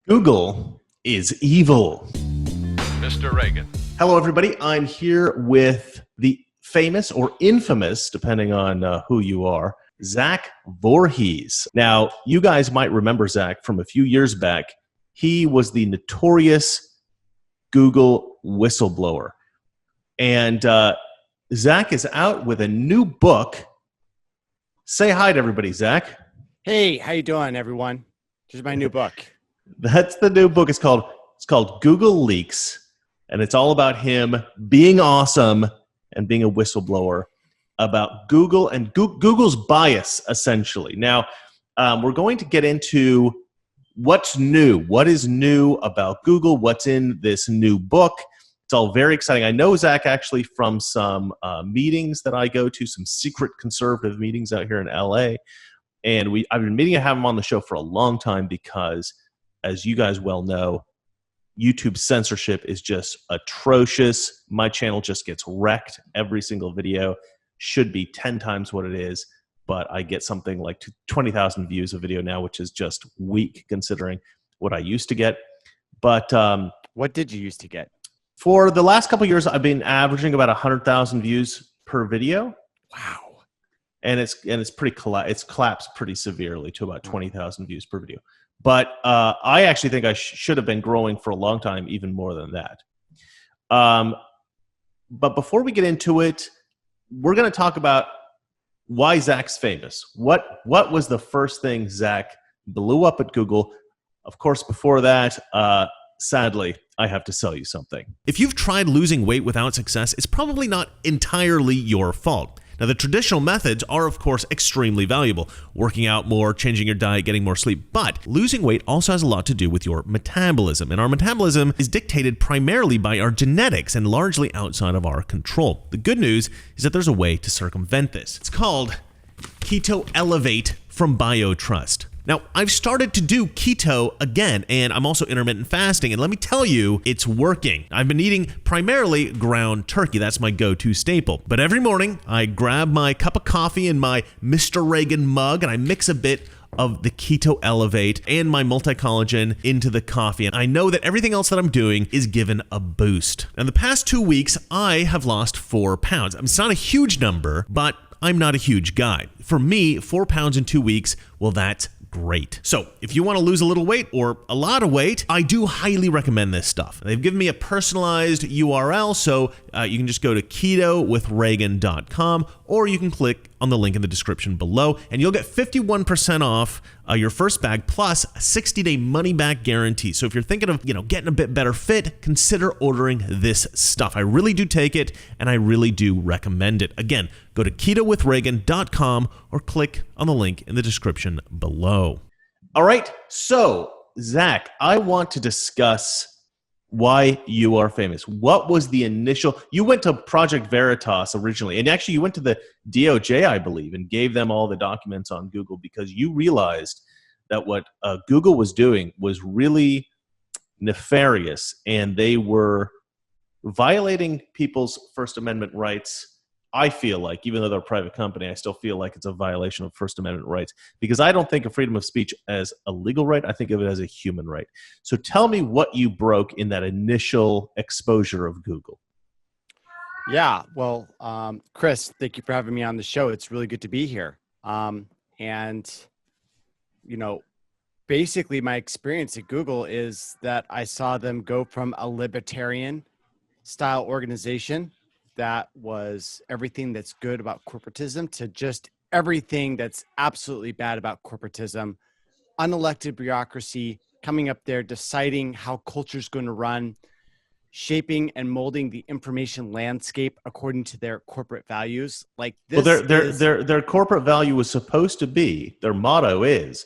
Google is evil. Mr. Reagan. Hello, everybody. I'm here with the famous or infamous, depending on who you are, Zach Voorhees. Now, you guys might remember Zach from a few years back. He was the notorious Google whistleblower. And Zach is out with a new book. Say hi to everybody, Zach. Hey, how you doing, everyone? This is my new book. That's the new book. It's called Google Leaks, and it's all about him being awesome and being a whistleblower about Google and Google's bias, essentially. Now, we're going to get into what's new. What is new about Google? What's in this new book? It's all very exciting. I know Zach actually from some meetings that I go to, some secret conservative meetings out here in LA. And I've been meaning to have him on the show for a long time because, as you guys well know, YouTube censorship is just atrocious. My channel just gets wrecked. Every single video should be 10 times what it is, but I get something like 20,000 views a video now, which is just weak considering what I used to get. But what did you used to get? For the last couple of years, I've been averaging about 100,000 views per video. Wow. And it's collapsed pretty severely to about 20,000 views per video. But I actually think I should have been growing for a long time, even more than that. But before we get into it, we're going to talk about why Zach's famous. What was the first thing Zach blew up at Google? Of course, before that, sadly, I have to sell you something. If you've tried losing weight without success, it's probably not entirely your fault. Now, the traditional methods are, of course, extremely valuable. Working out more, changing your diet, getting more sleep. But losing weight also has a lot to do with your metabolism. And our metabolism is dictated primarily by our genetics and largely outside of our control. The good news is that there's a way to circumvent this. It's called Keto Elevate from BioTrust. Now, I've started to do keto again, and I'm also intermittent fasting, and let me tell you, it's working. I've been eating primarily ground turkey. That's my go-to staple. But every morning, I grab my cup of coffee in my Mr. Reagan mug, and I mix a bit of the Keto Elevate and my multi-collagen into the coffee. And I know that everything else that I'm doing is given a boost. Now, the past 2 weeks, I have lost 4 pounds. It's not a huge number, but I'm not a huge guy. For me, 4 pounds in 2 weeks, well, that's great. So if you want to lose a little weight or a lot of weight, I do highly recommend this stuff. They've given me a personalized URL, so you can just go to ketowithreagan.com, or you can click on the link in the description below, and you'll get 51% off your first bag plus a 60-day money-back guarantee. So if you're thinking of getting a bit better fit, consider ordering this stuff. I really do take it, and I really do recommend it. Again, go to ketowithreagan.com or click on the link in the description below. All right, so Zach, I want to discuss why you are famous. What was the initial? You went to Project Veritas originally, and actually you went to the DOJ, I believe, and gave them all the documents on Google because you realized that what Google was doing was really nefarious, and they were violating people's First Amendment rights. I feel like, even though they're a private company, I still feel like it's a violation of First Amendment rights because I don't think of freedom of speech as a legal right. I think of it as a human right. So tell me what you broke in that initial exposure of Google. Yeah, well, Chris, thank you for having me on the show. It's really good to be here. Basically my experience at Google is that I saw them go from a libertarian style organization that was everything that's good about corporatism to just everything that's absolutely bad about corporatism, unelected bureaucracy coming up there, deciding how culture is going to run, shaping and molding the information landscape according to their corporate values. Like this, their corporate value was supposed to be, their motto is,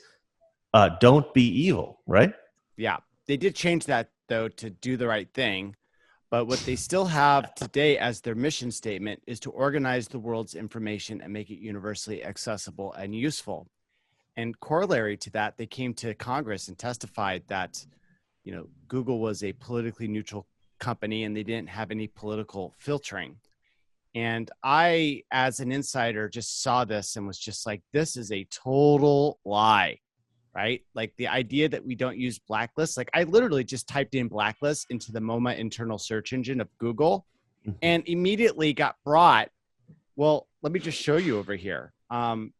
don't be evil, right? Yeah, they did change that though to do the right thing. But what they still have today as their mission statement is to organize the world's information and make it universally accessible and useful. And corollary to that, they came to Congress and testified that, Google was a politically neutral company and they didn't have any political filtering. And I, as an insider, just saw this and was just like, this is a total lie. right? Like the idea that we don't use blacklists. Like I literally just typed in blacklist into the MoMA internal search engine of Google and immediately got brought. Well, let me just show you over here. I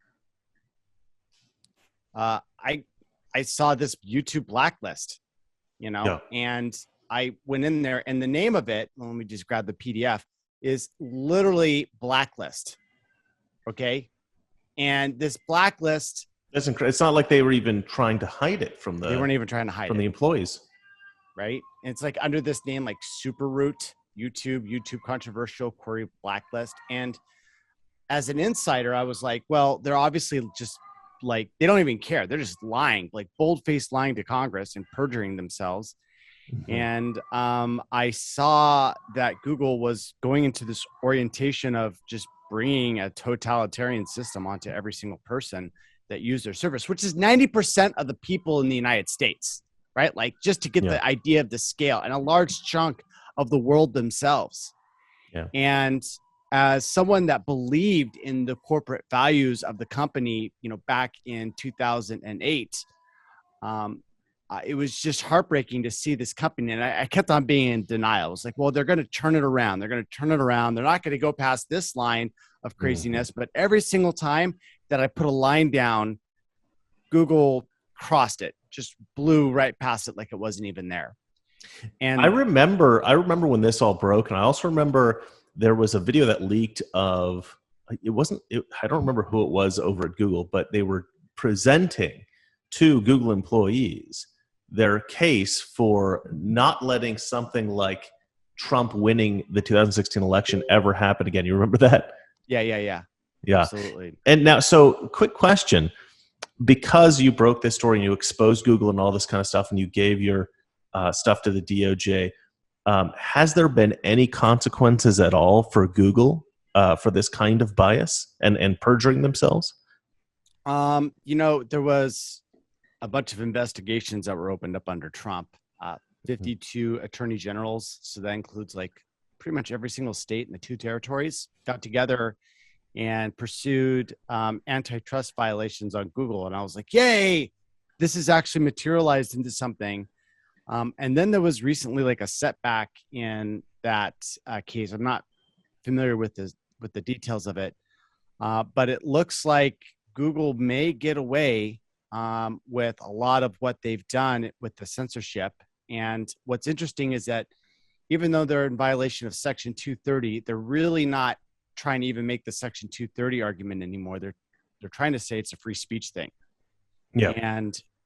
saw this YouTube blacklist, and I went in there, and the name of it, let me just grab the PDF, is literally blacklist. Okay. And this blacklist, That's incredible. It's not like they were even trying to hide it from they weren't even trying to hide from it, the employees. right? And it's like under this name, like Superroot, YouTube controversial query blacklist. And as an insider, I was like, well, they're obviously just like, they don't even care. They're just lying, like bold-faced lying to Congress and perjuring themselves. And I saw that Google was going into this orientation of just bringing a totalitarian system onto every single person that use their service, which is 90% of the people in the United States, right? Like just to get the idea of the scale, and a large chunk of the world themselves. Yeah. And as someone that believed in the corporate values of the company, back in 2008, it was just heartbreaking to see this company. And I kept on being in denial. I was like, well, they're going to turn it around. They're going to turn it around. They're not going to go past this line of craziness. But every single time that I put a line down, Google crossed it, just blew right past it like it wasn't even there. And I remember when this all broke. And I also remember there was a video that leaked of, I don't remember who it was over at Google, but they were presenting to Google employees their case for not letting something like Trump winning the 2016 election ever happen again. You remember that? Yeah. Yeah. Absolutely. And now, so quick question, because you broke this story and you exposed Google and all this kind of stuff, and you gave your stuff to the DOJ, has there been any consequences at all for Google for this kind of bias and perjuring themselves? There was a bunch of investigations that were opened up under Trump, 52 attorney generals. So that includes like pretty much every single state in the 2 territories got together and pursued antitrust violations on Google. And I was like, yay, this is actually materialized into something. And then there was recently like a setback in that case. I'm not familiar with the details of it, but it looks like Google may get away with a lot of what they've done with the censorship. And what's interesting is that even though they're in violation of Section 230, they're really not trying to even make the Section 230 argument anymore. They're trying to say it's a free speech thing. Yeah.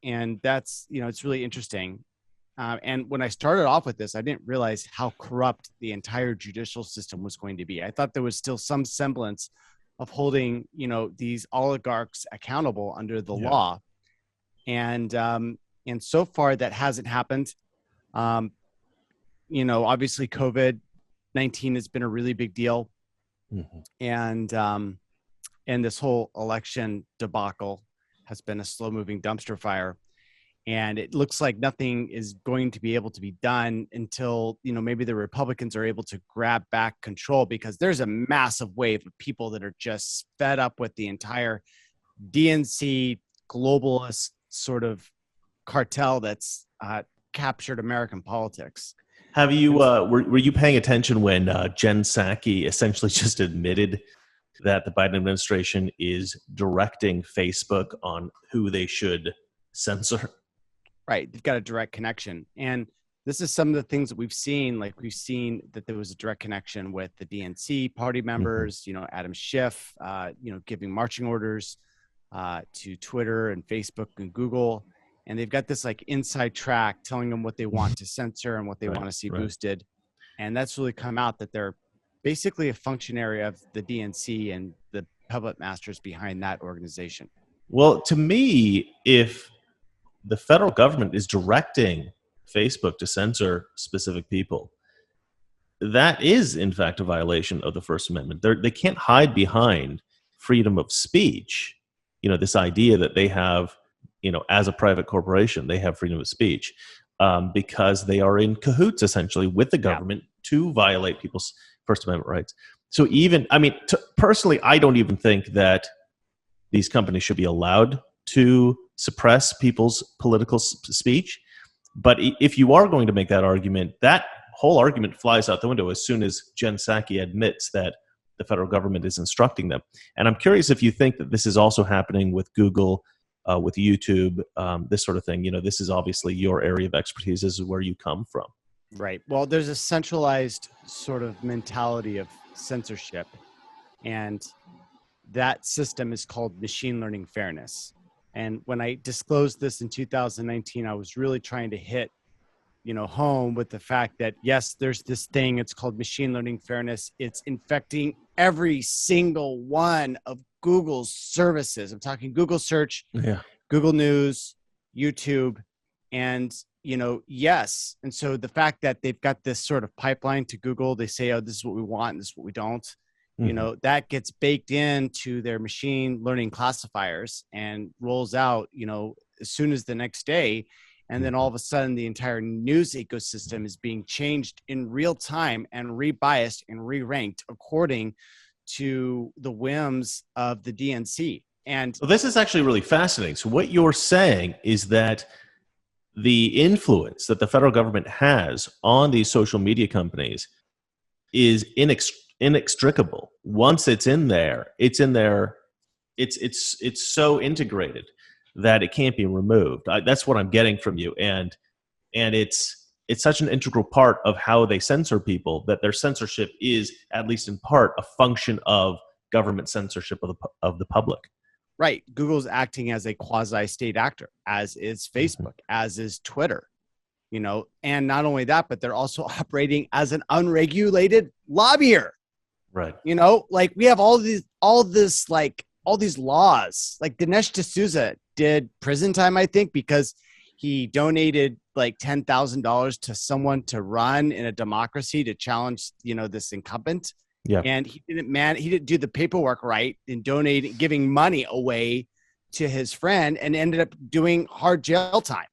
And that's, it's really interesting. And when I started off with this, I didn't realize how corrupt the entire judicial system was going to be. I thought there was still some semblance of holding, these oligarchs accountable under the law. And so far that hasn't happened. Obviously COVID-19 has been a really big deal. And this whole election debacle has been a slow moving dumpster fire. And it looks like nothing is going to be able to be done until, maybe the Republicans are able to grab back control, because there's a massive wave of people that are just fed up with the entire DNC globalist sort of cartel that's captured American politics. Have you were you paying attention when Jen Psaki essentially just admitted that the Biden administration is directing Facebook on who they should censor? Right. They've got a direct connection. And this is some of the things that we've seen. Like we've seen that there was a direct connection with the DNC party members, Adam Schiff, giving marching orders to Twitter and Facebook and Google. And they've got this like inside track telling them what they want to censor and what they want to see boosted. And that's really come out that they're basically a functionary of the DNC and the puppet masters behind that organization. Well, to me, if the federal government is directing Facebook to censor specific people, that is, in fact, a violation of the First Amendment. They can't hide behind freedom of speech. This idea that they have, as a private corporation, they have freedom of speech because they are in cahoots, essentially, with the government to violate people's First Amendment rights. So personally, I don't even think that these companies should be allowed to suppress people's political speech. But if you are going to make that argument, that whole argument flies out the window as soon as Jen Psaki admits that the federal government is instructing them. And I'm curious if you think that this is also happening with Google, with YouTube, this sort of thing. This is obviously your area of expertise. This is where you come from. Right. Well, there's a centralized sort of mentality of censorship, and that system is called machine learning fairness. And when I disclosed this in 2019, I was really trying to hit, home with the fact that, yes, there's this thing, it's called machine learning fairness. It's infecting every single one of Google's services. I'm talking Google Search, Google News, YouTube, and, yes. And so the fact that they've got this sort of pipeline to Google, they say, oh, this is what we want and this is what we don't. That gets baked into their machine learning classifiers and rolls out, as soon as the next day. And then all of a sudden, the entire news ecosystem is being changed in real time and rebiased and re-ranked according to the whims of the DNC. And so this is actually really fascinating. So what you're saying is that the influence that the federal government has on these social media companies is inextricable. Once it's in there, it's so integrated that it can't be removed. That's what I'm getting from you, and it's such an integral part of how they censor people that their censorship is, at least in part, a function of government censorship of the public. Right, Google's acting as a quasi-state actor, as is Facebook, as is Twitter. And not only that, but they're also operating as an unregulated lobbyer. Right. Like we have all these laws. Like Dinesh D'Souza did prison time, I think, because he donated like $10,000 to someone to run in a democracy to challenge, this incumbent. Yeah. And he didn't do the paperwork right in giving money away to his friend, and ended up doing hard jail time.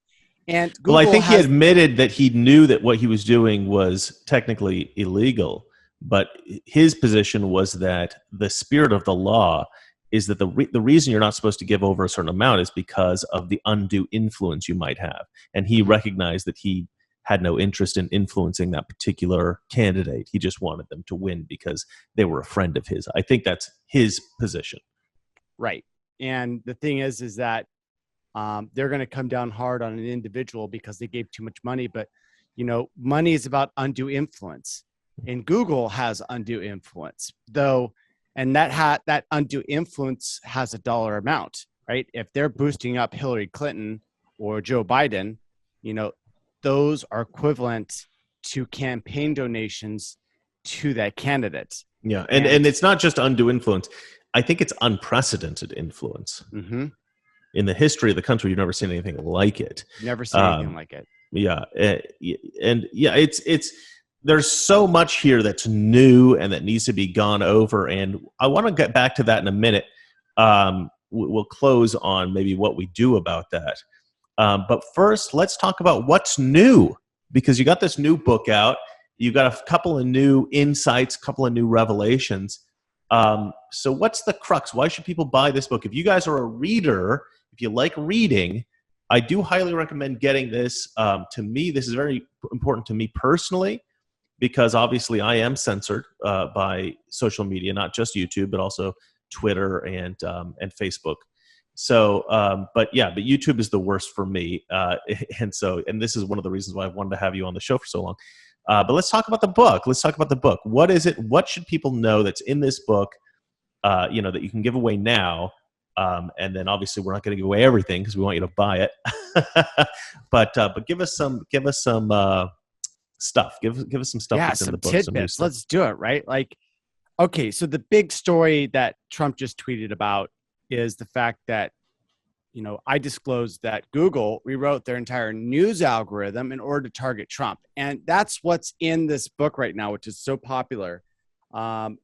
And Google I think he admitted that he knew that what he was doing was technically illegal, but his position was that the spirit of the law is that the reason you're not supposed to give over a certain amount is because of the undue influence you might have. And he recognized that he had no interest in influencing that particular candidate. He just wanted them to win because they were a friend of his. I think that's his position. Right. And the thing is that they're going to come down hard on an individual because they gave too much money. But, money is about undue influence. And Google has undue influence, though. And that undue influence has a dollar amount, right? If they're boosting up Hillary Clinton or Joe Biden, those are equivalent to campaign donations to that candidate. Yeah, and it's not just undue influence. I think it's unprecedented influence. Mm-hmm. In the history of the country, you've never seen anything like it. Never seen anything like it. Yeah, and yeah, it's there's so much here that's new and that needs to be gone over, and I want to get back to that in a minute. We'll close on maybe what we do about that. But first, let's talk about what's new, because you got this new book out. You got a couple of new insights, a couple of new revelations. So what's the crux? Why should people buy this book? If you guys are a reader, if you like reading, I do highly recommend getting this. To me, this is very important to me personally, because obviously I am censored by social media, not just YouTube, but also Twitter and Facebook. So, but YouTube is the worst for me. And this is one of the reasons why I wanted to have you on the show for so long. But let's talk about the book. What is it? What should people know that's in this book, that you can give away now? And then obviously we're not going to give away everything because we want you to buy it. but give us some stuff. Give us some stuff that's in the book. Tidbits. Let's do it, right? Like, okay, so the big story that Trump just tweeted about is the fact that, I disclosed that Google rewrote their entire news algorithm in order to target Trump. And that's what's in this book right now, which is so popular.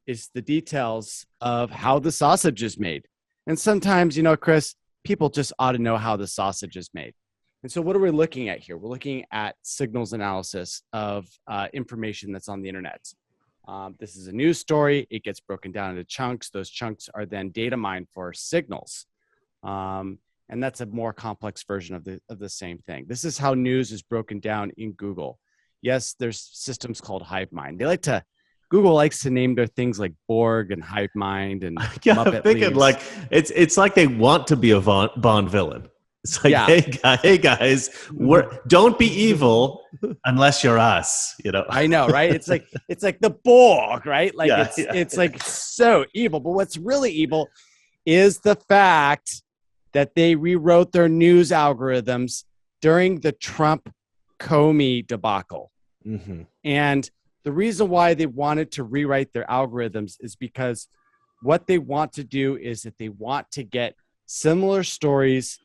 It's the details of how the sausage is made. And sometimes, Chris, people just ought to know how the sausage is made. And so what are we looking at here? We're looking at signals analysis of information that's on the internet. This is a news story. It gets broken down into chunks. Those chunks are then data mined for signals. And that's a more complex version of the same thing. This is how news is broken down in Google. Yes, there's systems called hive mind. Google likes to name their things like Borg and hive mind and Yeah, Muppet I'm thinking leaves. like it's like they want to be a Bond villain. It's like, Yeah. hey guys, don't be evil unless you're us. I know, right? It's like the Borg, right? Like Yeah, it's like so evil. But what's really evil is the fact that they rewrote their news algorithms during the Trump Comey debacle. Mm-hmm. And the reason why they wanted to rewrite their algorithms is because what they want to do is that they want to get similar stories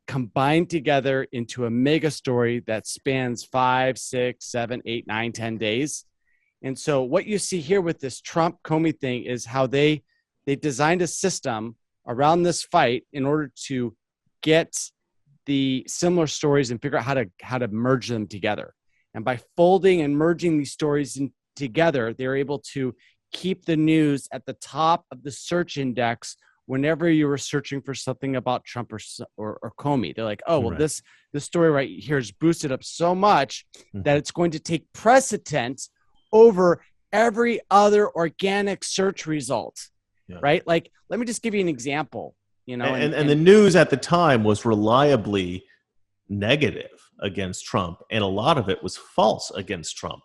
combined together into a mega story that spans 5, 6, 7, 8, 9, 10 days. And so what you see here with this Trump Comey thing is how they designed a system around this fight in order to get the similar stories and figure out how to merge them together. And by folding and merging these stories together, they're able to keep the news at the top of the search index whenever you were searching for something about Trump or Comey. They're like, oh, well, Right. this story right here is boosted up so much that it's going to take precedence over every other organic search result. Yeah. Right? Like, let me just give you an example. And the news at the time was reliably negative against Trump, and a lot of it was false against Trump.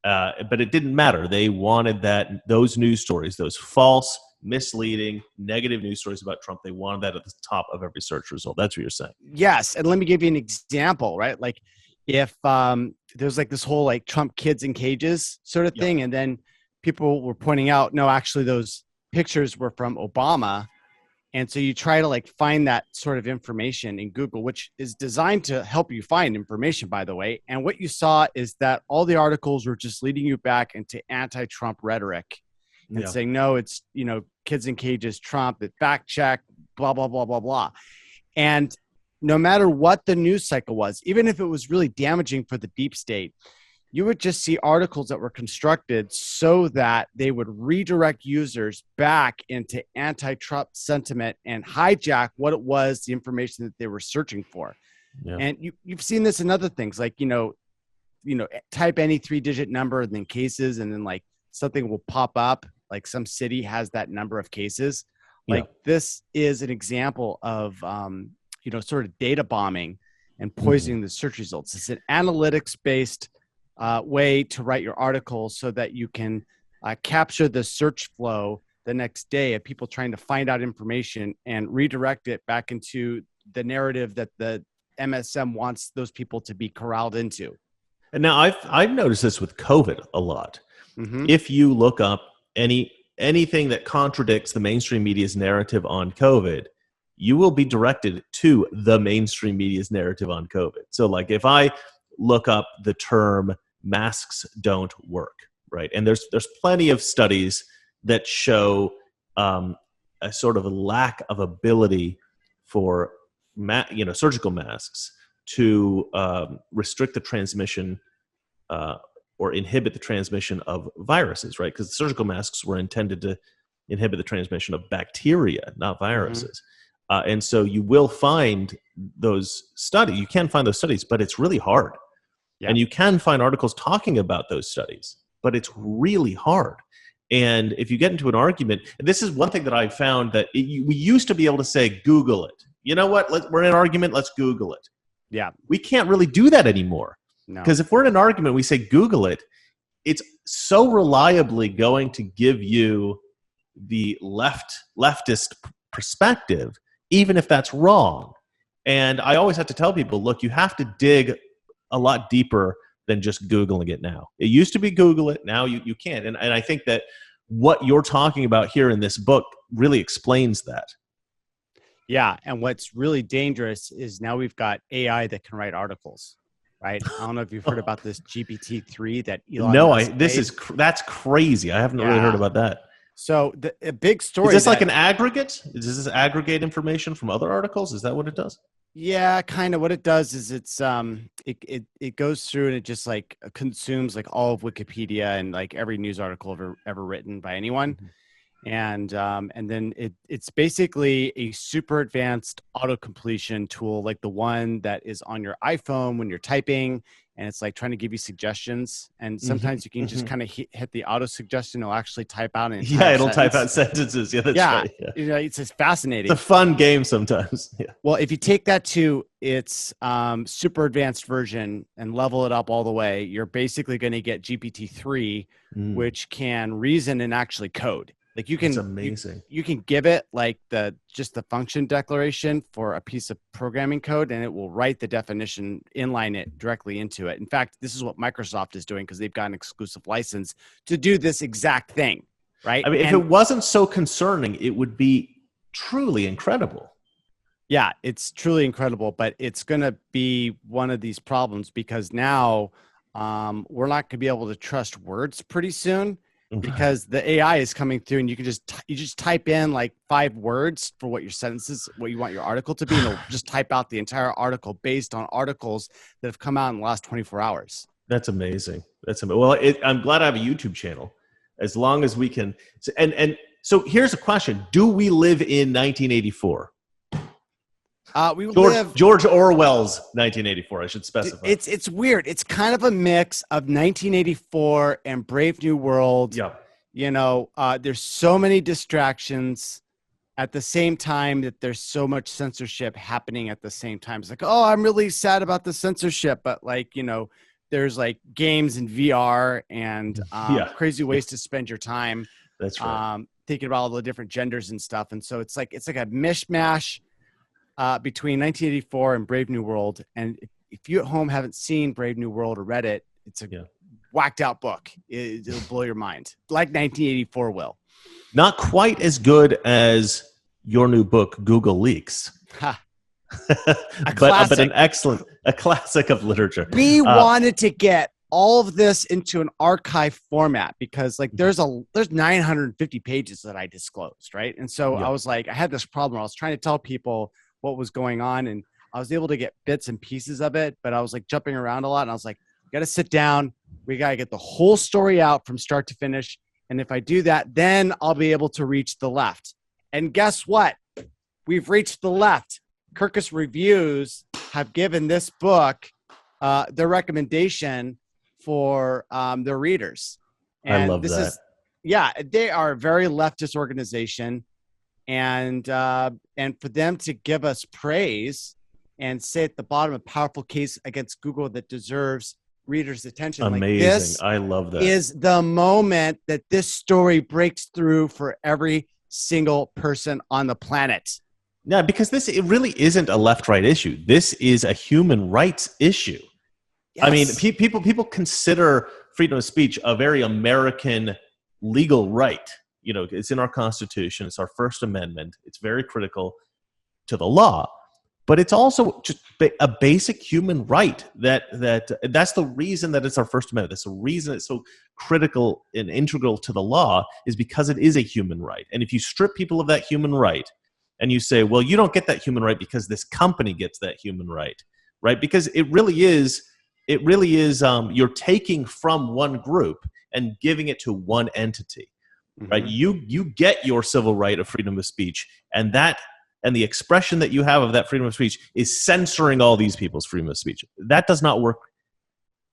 But it didn't matter. They wanted those news stories, those false, misleading, negative news stories about Trump. They wanted that at the top of every search result. That's what you're saying. Yes, and let me give you an example. Right? Like, if there's like this whole like Trump kids in cages sort of thing, and then people were pointing out, no, actually those pictures were from Obama. And so you try to like find that sort of information in Google, which is designed to help you find information, by the way. And what you saw is that all the articles were just leading you back into anti-Trump rhetoric and saying, no, it's, kids in cages, Trump, it fact check, blah, blah, blah, blah, blah. And no matter what the news cycle was, even if it was really damaging for the deep state, you would just see articles that were constructed so that they would redirect users back into anti-Trump sentiment and hijack what it was, the information that they were searching for. Yeah. And you've seen this in other things, like, type any 3-digit number and then cases, and then like something will pop up, like some city has that number of cases. Like this is an example of, sort of data bombing and poisoning the search results. It's an analytics-based way to write your article so that you can capture the search flow the next day of people trying to find out information and redirect it back into the narrative that the MSM wants those people to be corralled into. And now I've noticed this with COVID a lot. Mm-hmm. If you look up anything that contradicts the mainstream media's narrative on COVID, you will be directed to the mainstream media's narrative on COVID. So like if I look up the term masks don't work, right? And there's plenty of studies that show a sort of a lack of ability for surgical masks to restrict the transmission or inhibit the transmission of viruses, right? Because surgical masks were intended to inhibit the transmission of bacteria, not viruses. And so you will find those studies. You can find those studies, but it's really hard. Yeah. And you can find articles talking about those studies, but it's really hard. And if you get into an argument, and this is one thing that I found that we used to be able to say, Google it. You know what? We're in an argument. Let's Google it. Yeah. We can't really do that anymore. No. Because if we're in an argument, we say, Google it. It's so reliably going to give you the leftist perspective, even if that's wrong. And I always have to tell people, look, you have to dig a lot deeper than just Googling it now. It used to be Google it. Now you can't. And I think that what you're talking about here in this book really explains that. Yeah. And what's really dangerous is now we've got AI that can write articles, right? I don't know if you've heard about this GPT-3 that Elon Musk made. That's crazy. I haven't really heard about that. So a big story. Is this like an aggregate? Does this aggregate information from other articles? Is that what it does? Yeah, kind of. What it does is it goes through and it just like consumes like all of Wikipedia and like every news article ever written by anyone. Mm-hmm. And then it's basically a super advanced auto completion tool, like the one that is on your iPhone when you're typing, and it's like trying to give you suggestions. And sometimes you can just kind of hit the auto suggestion; it'll actually type out an entire It'll type out sentence. sentences. Yeah, that's Yeah, right. Yeah. you know, it's just It's fascinating. a fun game sometimes. Yeah. Well, if you take that to its super advanced version and level it up all the way, you're basically going to get GPT-3, which can reason and actually code. Like you It's can, amazing. you can give it like just the function declaration for a piece of programming code, and it will write the definition, inline it directly into it. In fact, this is what Microsoft is doing because they've got an exclusive license to do this exact thing, right? I mean, if it wasn't so concerning, it would be truly incredible. Yeah, it's truly incredible, but it's going to be one of these problems because now we're not going to be able to trust words pretty soon because the AI is coming through, and you can just type in like 5 words for what your sentences, what you want your article to be, and it'll just type out the entire article based on articles that have come out in the last 24 hours. That's amazing. That's amazing. Well, I'm glad I have a YouTube channel. As long as we can, and so here's a question: do we live in 1984? George Orwell's 1984. I should specify. It's weird. It's kind of a mix of 1984 and Brave New World. Yeah. You know, there's so many distractions at the same time that there's so much censorship happening at the same time. It's like, oh, I'm really sad about the censorship, but like, you know, there's like games and VR and crazy ways to spend your time. That's right. Thinking about all the different genders and stuff. And so it's like a mishmash between 1984 and Brave New World. And if you at home haven't seen Brave New World or read it, it's a whacked out book. It'll blow your mind, like 1984 will. Not quite as good as your new book, Google Leaks. but a classic of literature. We wanted to get all of this into an archive format because like there's 950 pages that I disclosed, right? And so I was like, I had this problem. I was trying to tell people what was going on, and I was able to get bits and pieces of it, but I was like jumping around a lot, and I was like, we got to sit down. We got to get the whole story out from start to finish. And if I do that, then I'll be able to reach the left. And guess what? We've reached the left. Kirkus Reviews have given this book their recommendation for their readers. And I love that. They are a very leftist organization. And for them to give us praise and say at the bottom, a powerful case against Google that deserves readers' attention. Amazing. Like this I love that. is the moment that this story breaks through for every single person on the planet. Yeah, because it really isn't a left-right issue. This is a human rights issue. Yes. I mean, people consider freedom of speech a very American legal right. You know, it's in our Constitution. It's our First Amendment. It's very critical to the law. But it's also just a basic human right that's the reason that it's our First Amendment. That's the reason it's so critical and integral to the law is because it is a human right. And if you strip people of that human right and you say, well, you don't get that human right because this company gets that human right? Because it really is you're taking from one group and giving it to one entity, right? You get your civil right of freedom of speech, and the expression that you have of that freedom of speech is censoring all these people's freedom of speech. That does not work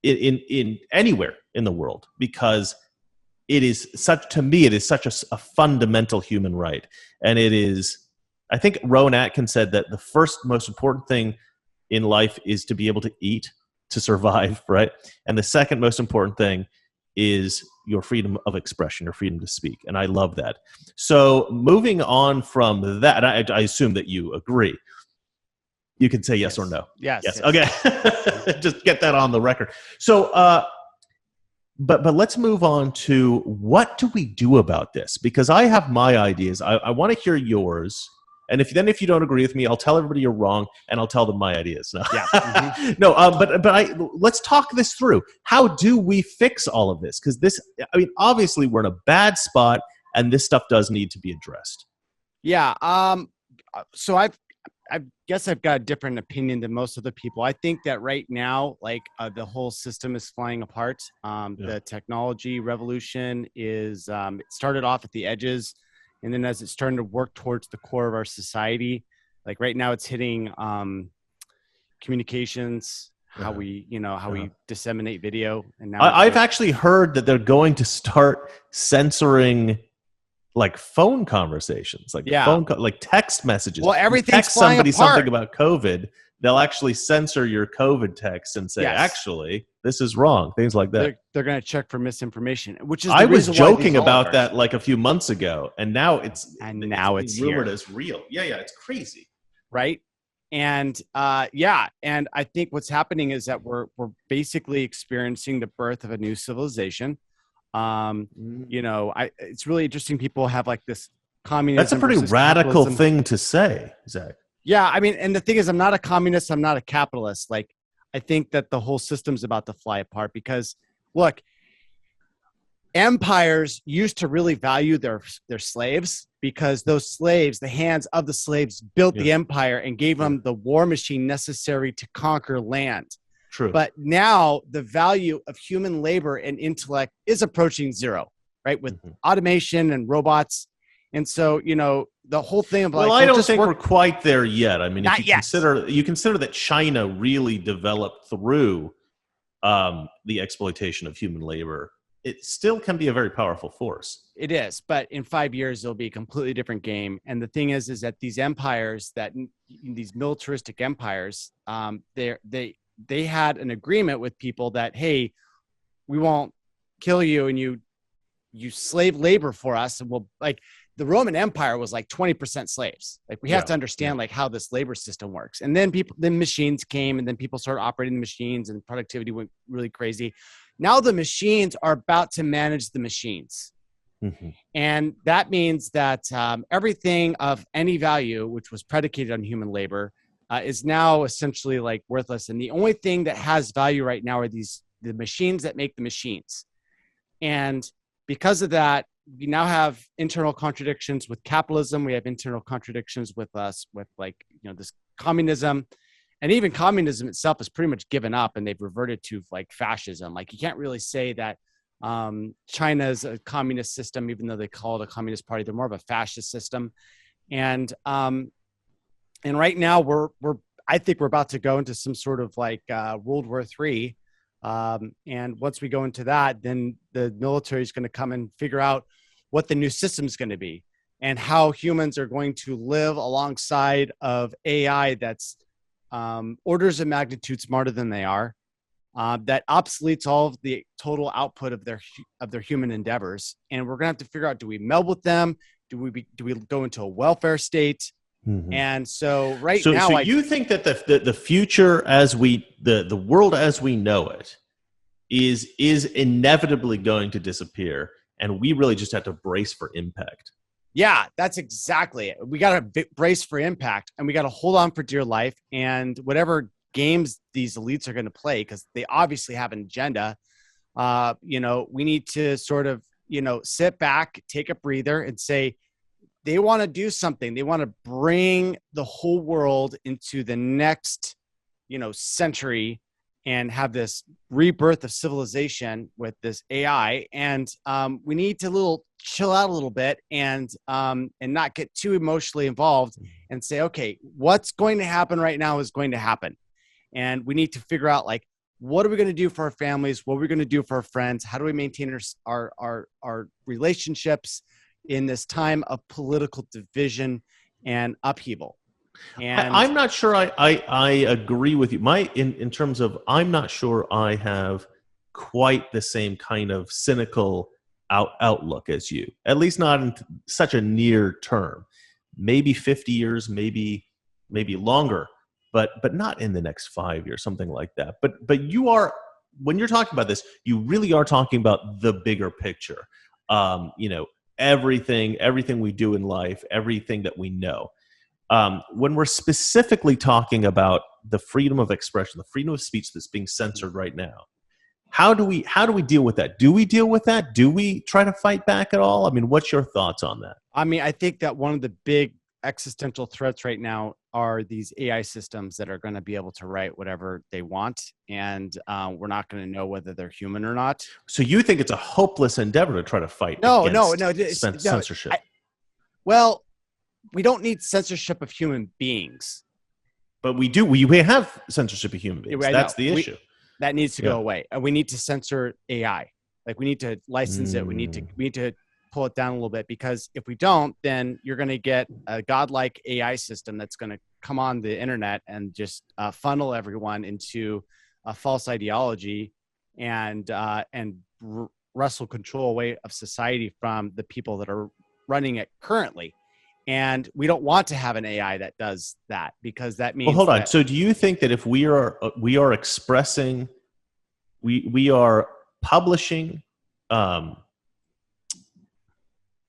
in anywhere in the world because it is such a fundamental human right. And it is, I think Rowan Atkins said that the first most important thing in life is to be able to eat, to survive, right? And the second most important thing is your freedom of expression, your freedom to speak. And I love that. So moving on from that, I assume that you agree. You can say yes or no. Yes. Okay. Just get that on the record. So, but let's move on to what do we do about this? Because I have my ideas. I want to hear yours. And if you don't agree with me, I'll tell everybody you're wrong, and I'll tell them my ideas. No, but let's talk this through. How do we fix all of this? Because obviously we're in a bad spot, and this stuff does need to be addressed. Yeah. So I guess I've got a different opinion than most of the people. I think that right now, the whole system is flying apart. The technology revolution is it started off at the edges. And then as it's starting to work towards the core of our society, like right now it's hitting communications, how we disseminate video. And now I've actually heard that they're going to start censoring like phone conversations, like like text messages. Well, everything's text flying somebody apart. something about COVID, they'll actually censor your COVID text and say, actually, this is wrong. Things like that. They're going to check for misinformation, which is I was joking about that like a few months ago, and now it's rumored as real. Yeah, it's crazy, right? And and I think what's happening is that we're basically experiencing the birth of a new civilization. It's really interesting. People have like this communism. That's a pretty radical thing to say, Zach. Yeah, I mean, and the thing is, I'm not a communist. I'm not a capitalist. Like, I think that the whole system's about to fly apart because, look, empires used to really value their slaves because those slaves, the hands of the slaves, built the empire and gave them the war machine necessary to conquer land. True. But now the value of human labor and intellect is approaching zero, right? With automation and robots. And so, the whole thing of like, I don't think we're quite there yet. I mean, if you consider that China really developed through the exploitation of human labor, it still can be a very powerful force. It is, but in 5 years, it'll be a completely different game. And the thing is that these empires, these militaristic empires, they had an agreement with people that, hey, we won't kill you and you slave labor for us. And we'll like the Roman Empire was like 20% slaves. Like we have to understand like how this labor system works. And then machines came and then people started operating the machines and productivity went really crazy. Now the machines are about to manage the machines. And that means that everything of any value, which was predicated on human labor, is now essentially like worthless. And the only thing that has value right now are the machines that make the machines. And because of that, we now have internal contradictions with capitalism. We have internal contradictions with this communism, and even communism itself is pretty much given up and they've reverted to like fascism. Like you can't really say that China's a communist system, even though they call it a communist party. They're more of a fascist system. And right now I think we're about to go into some sort of like World War III. And once we go into that, then the military is going to come and figure out what the new system is going to be and how humans are going to live alongside of AI that's orders of magnitude smarter than they are, that obsoletes all of the total output of their human endeavors. And we're going to have to figure out, do we meld with them? Do we go into a welfare state? And so now, so you think that the future the world as we know it is inevitably going to disappear, and we really just have to brace for impact? Yeah, that's exactly it. We got to brace for impact, and we got to hold on for dear life. And whatever games these elites are going to play, because they obviously have an agenda, we need to sort of sit back, take a breather, and say, they want to do something. They want to bring the whole world into the next, century and have this rebirth of civilization with this AI. And we need to chill out a little bit and not get too emotionally involved and say, okay, what's going to happen right now is going to happen. And we need to figure out like, what are we going to do for our families? What are we going to do for our friends? How do we maintain our relationships in this time of political division and upheaval? And I'm not sure I agree with you. In terms of, I'm not sure I have quite the same kind of cynical outlook as you, at least not in such a near term. Maybe 50 years, maybe longer, but not in the next 5 years, something like that. But you are, when you're talking about this, you really are talking about the bigger picture. Everything we do in life, everything that we know. When we're specifically talking about the freedom of expression, the freedom of speech that's being censored right now, how do we deal with that? Do we deal with that? Do we try to fight back at all? I mean, what's your thoughts on that? I mean, I think that one of the big existential threats right now are these AI systems that are going to be able to write whatever they want, and we're not going to know whether they're human or not. So you think it's a hopeless endeavor to try to fight against censorship? Well, we don't need censorship of human beings. But we do. We have censorship of human beings. I That's know. the issue. That needs to Yeah. go away. And we need to censor AI. Like we need to license it. We need to pull it down a little bit, because if we don't, then you're going to get a godlike AI system that's going to come on the internet and just funnel everyone into a false ideology and wrestle control away of society from the people that are running it currently. And we don't want to have an AI that does that, because that means. Well, hold on. that, So, do you think that if we are expressing, we are publishing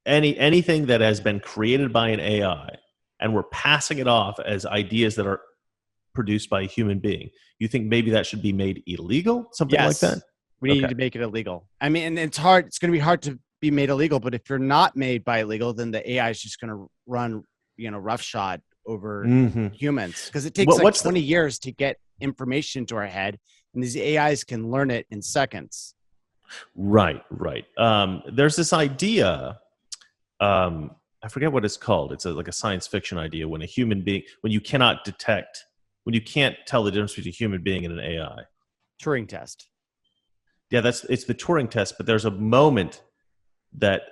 anything that has been created by an AI, and we're passing it off as ideas that are produced by a human being, you think maybe that should be made illegal, something like that? We need to make it illegal. I mean, and it's hard. It's going to be hard to be made illegal, but if you're not made by illegal, then the AI is just going to run, roughshod over humans, because it takes 20 years to get information to our head, and these AIs can learn it in seconds. Right. There's this idea. I forget what it's called. It's like a science fiction idea when a human being, when you can't tell the difference between a human being and an AI. Turing test. Yeah, it's the Turing test. But there's a moment that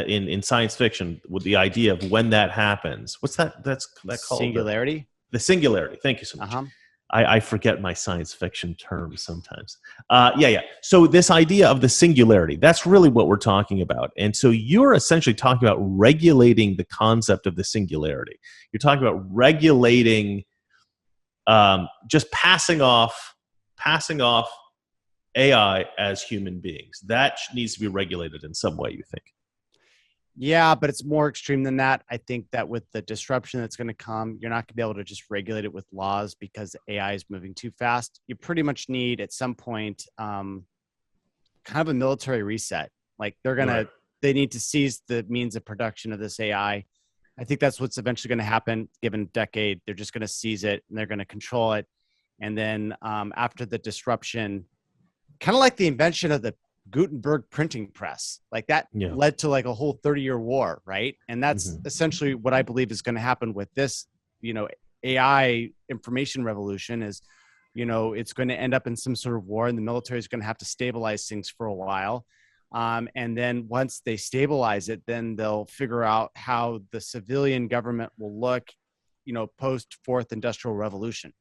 in science fiction with the idea of when that happens. What's that? That's called Singularity. The singularity. Thank you so much. I forget my science fiction terms sometimes. Yeah. So this idea of the singularity, that's really what we're talking about. And so you're essentially talking about regulating the concept of the singularity. You're talking about regulating, just passing off AI as human beings. That needs to be regulated in some way, you think? Yeah, but it's more extreme than that. I think that with the disruption that's going to come, you're not going to be able to just regulate it with laws, because AI is moving too fast. You pretty much need at some point kind of a military reset. Like they need to seize the means of production of this AI. I think that's what's eventually going to happen. Given a decade, they're just going to seize it and they're going to control it. And then after the disruption, kind of like the invention of the Gutenberg printing press, like that led to like a whole 30-year war, right? And that's essentially what I believe is going to happen with this, AI information revolution is, it's going to end up in some sort of war, and the military is going to have to stabilize things for a while. And then once they stabilize it, then they'll figure out how the civilian government will look, post Fourth Industrial Revolution.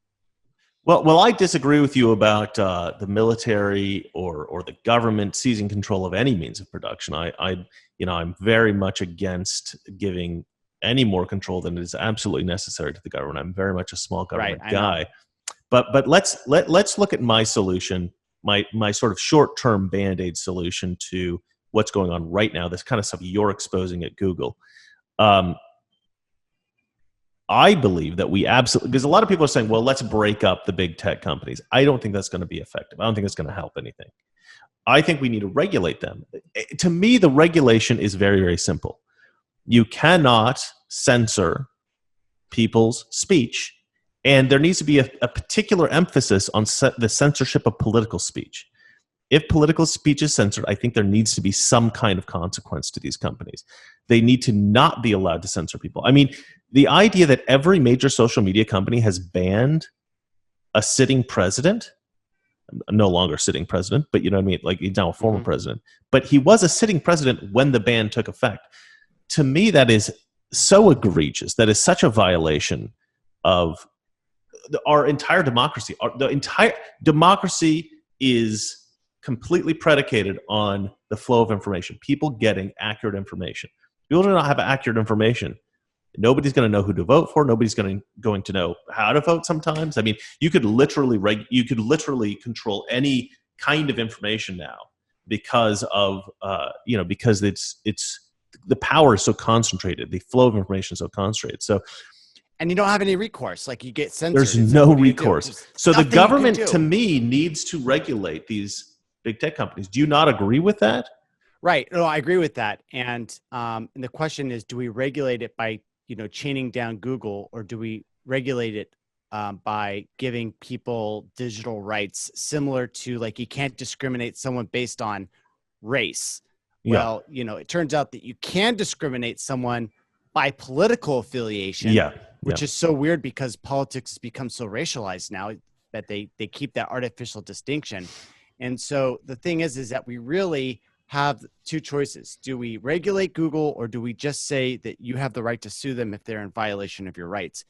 Well, I disagree with you about the military or the government seizing control of any means of production. I'm very much against giving any more control than is absolutely necessary to the government. I'm very much a small government guy. But let's look at my solution, my sort of short-term Band-Aid solution to what's going on right now. This kind of stuff you're exposing at Google. I believe that we absolutely, because a lot of people are saying, well, let's break up the big tech companies. I don't think that's going to be effective. I don't think it's going to help anything. I think we need to regulate them. To me, the regulation is very, very simple. You cannot censor people's speech, and there needs to be a particular emphasis on the censorship of political speech. If political speech is censored, I think there needs to be some kind of consequence to these companies. They need to not be allowed to censor people. I mean, the idea that every major social media company has banned a sitting president, no longer sitting president, but you know what I mean? Like he's now a former president, but he was a sitting president when the ban took effect. To me, that is so egregious. That is such a violation of our entire democracy. The entire democracy is completely predicated on the flow of information, people getting accurate information. People do not have accurate information. Nobody's going to know who to vote for. Nobody's going to know how to vote sometimes. I mean, you could literally control any kind of information now because of, because it's the power is so concentrated. The flow of information is so concentrated. So, and you don't have any recourse. Like you get censored. There's no recourse. So the government, to me, needs to regulate these big tech companies. Do you not agree with that? Right. No, I agree with that. And the question is, do we regulate it by, chaining down Google, or do we regulate it by giving people digital rights similar to, like, you can't discriminate someone based on race? Well, it turns out that you can discriminate someone by political affiliation. Yeah. Which is so weird because politics has become so racialized now that they keep that artificial distinction. And so the thing is that we really have two choices. Do we regulate Google, or do we just say that you have the right to sue them if they're in violation of your rights?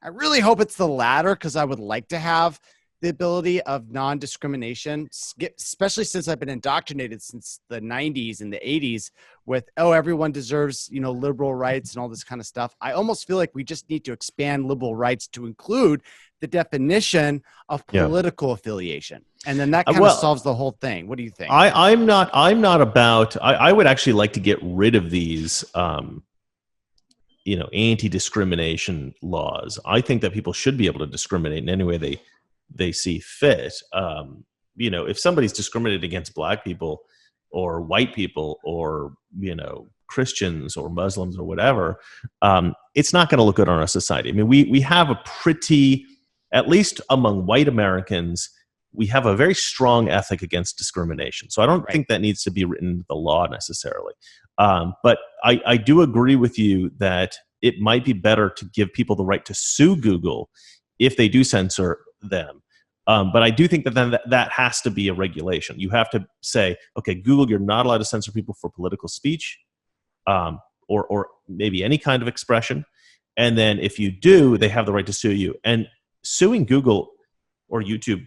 I really hope it's the latter, because I would like to have the ability of non-discrimination, especially since I've been indoctrinated since the 90s and the 80s with, oh, everyone deserves, liberal rights and all this kind of stuff. I almost feel like we just need to expand liberal rights to include the definition of political affiliation. And then that kind of solves the whole thing. What do you think? I'm not about, I would actually like to get rid of these, anti-discrimination laws. I think that people should be able to discriminate in any way they see fit. If somebody's discriminated against black people or white people or, Christians or Muslims or whatever, it's not going to look good on our society. I mean, we have a pretty, at least among white Americans, we have a very strong ethic against discrimination. So I don't think that needs to be written into the law necessarily. But I do agree with you that it might be better to give people the right to sue Google if they do censor them. But I do think that then that has to be a regulation. You have to say, okay, Google, you're not allowed to censor people for political speech, or maybe any kind of expression. And then if you do, they have the right to sue you. And suing Google or YouTube,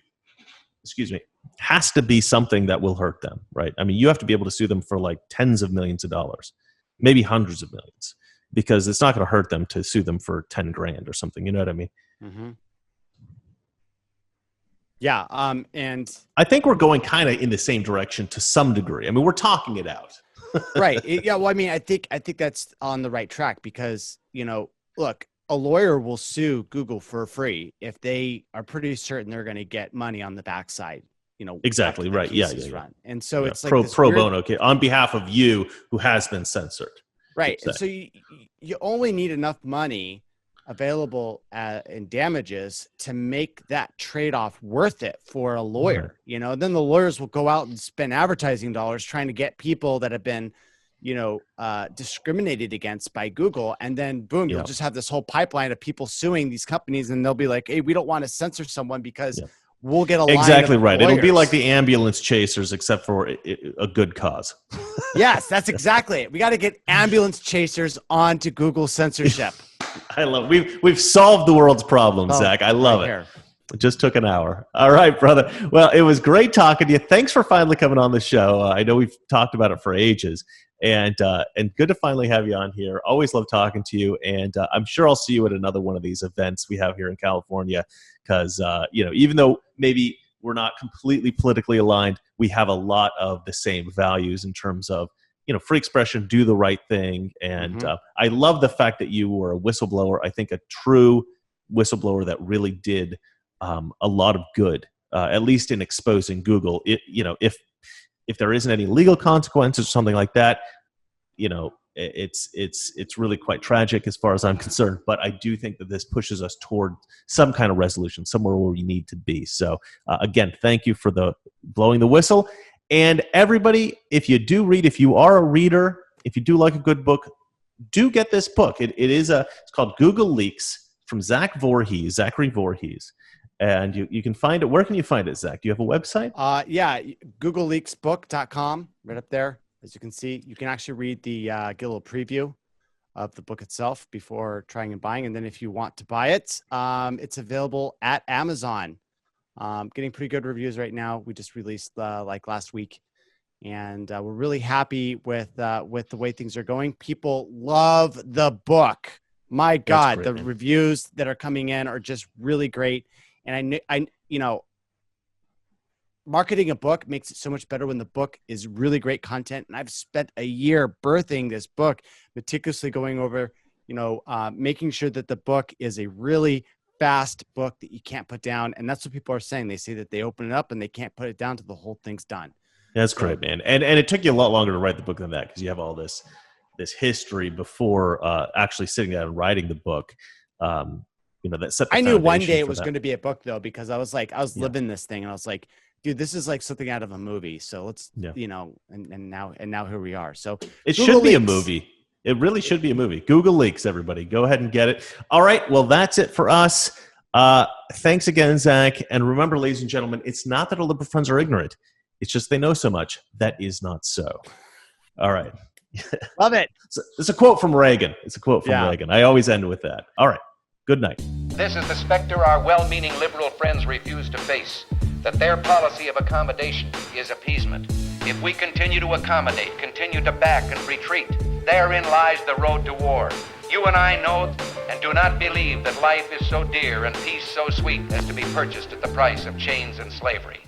has to be something that will hurt them, right? I mean, you have to be able to sue them for like tens of millions of dollars, maybe hundreds of millions, because it's not going to hurt them to sue them for 10 grand or something. You know what I mean? Mm-hmm. Yeah. And I think we're going kind of in the same direction to some degree. I mean, we're talking it out. Right. Yeah. Well, I mean, I think that's on the right track because, look, a lawyer will sue Google for free if they are pretty certain they're going to get money on the backside. Exactly right. Yeah. Run. And so it's like pro bono, okay, on behalf of you who has been censored. Right. And so you only need enough money available in damages to make that trade-off worth it for a lawyer. Then the lawyers will go out and spend advertising dollars trying to get people that have been discriminated against by Google, and then boom, you'll just have this whole pipeline of people suing these companies, and they'll be like, hey, we don't want to censor someone because we'll get a line exactly of right. lawyers. It'll be like the ambulance chasers, except for a good cause. Yes, that's exactly it. We got to get ambulance chasers onto Google censorship. I love it. We've solved the world's problems, Zach. I love it. It just took an hour. All right, brother. Well, it was great talking to you. Thanks for finally coming on the show. I know we've talked about it for ages, and good to finally have you on here. Always love talking to you, and I'm sure I'll see you at another one of these events we have here in California, because even though maybe we're not completely politically aligned, we have a lot of the same values in terms of free expression, do the right thing, and I love the fact that you were a whistleblower. I think a true whistleblower that really did a lot of good, at least in exposing Google. If there isn't any legal consequences or something like that, it's really quite tragic as far as I'm concerned. But I do think that this pushes us toward some kind of resolution, somewhere where we need to be. So again, thank you for blowing the whistle. And everybody, if you are a reader, if you do like a good book, do get this book. It's called Google Leaks from Zachary Voorhees. And you can find it. Where can you find it, Zach? Do you have a website? GoogleLeaksBook.com, right up there. As you can see, you can actually read get a little preview of the book itself before trying and buying. And then if you want to buy it, it's available at Amazon. Getting pretty good reviews right now. We just released last week, and we're really happy with the way things are going. People love the book. My God, the reviews that are coming in are just really great. And I marketing a book makes it so much better when the book is really great content. And I've spent a year birthing this book, meticulously going over, making sure that the book is a really fast book that you can't put down. And that's what people are saying. They say that they open it up and they can't put it down till the whole thing's done. That's great, man. And it took you a lot longer to write the book than that, because you have all this history before actually sitting down and writing the book. That set the I knew one day it for was that. going to be a book, though, because I was living this thing, and I was like, dude, this is like something out of a movie. So let's, and now here we are. So it should be a movie. It really should be a movie. Google Leaks, everybody. Go ahead and get it. All right. Well, that's it for us. Thanks again, Zach. And remember, ladies and gentlemen, it's not that our liberal friends are ignorant. It's just they know so much. That is not so. All right. Love it. It's a quote from Reagan. Reagan. I always end with that. All right. Good night. This is the specter our well-meaning liberal friends refuse to face, that their policy of accommodation is appeasement. If we continue to accommodate, continue to back and retreat, therein lies the road to war. You and I know and do not believe that life is so dear and peace so sweet as to be purchased at the price of chains and slavery.